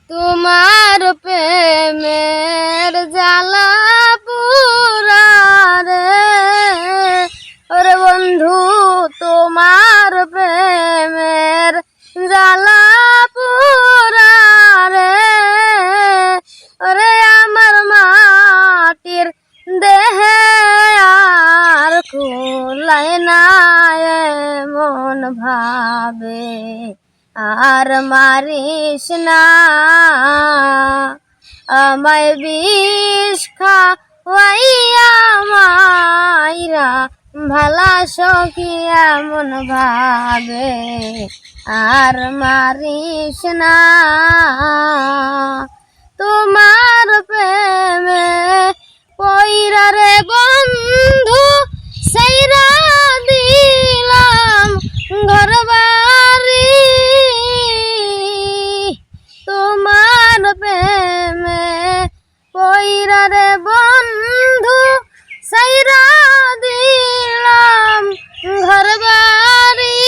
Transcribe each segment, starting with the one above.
তোমার প্রেমের জ্বালা পুরারে ওরে বন্ধু, তোমার প্রেমের জ্বালা পুরারে ওরে আমার মাটির দেহে আর কুলায় না এমন ভাবে আর মারিস না আমায় বিষ খাওয়াইয়া মাইরা ভালা সখী এমন ভাবে আর মারিস না তোমার প্রেমে পইরা রে বন্ধু সেইরা দিলাম ঘর বাড়ি তোমার প্রেমে পইরা রে বন্ধু সেইরা দিলাম ঘর বাড়ি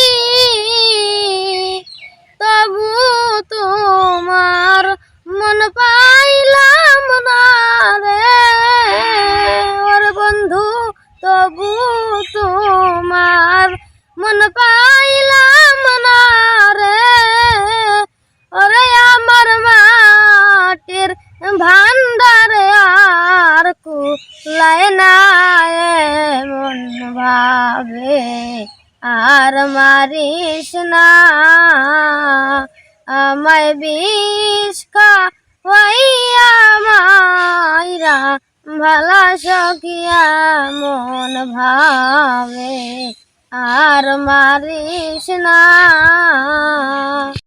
তবু তোমার মন পাইলাম না রে ওরে বন্ধু, তবু তোমার মন পাইলাম না রে ওরে আমার মাটির ভান্ডারে আর কুলায় না এমন ভাবে আর মারিস না আমায় বিষ খাওয়াইয়া মাইরা ভালা সখিয়া মন ভাবে আর মারিস না।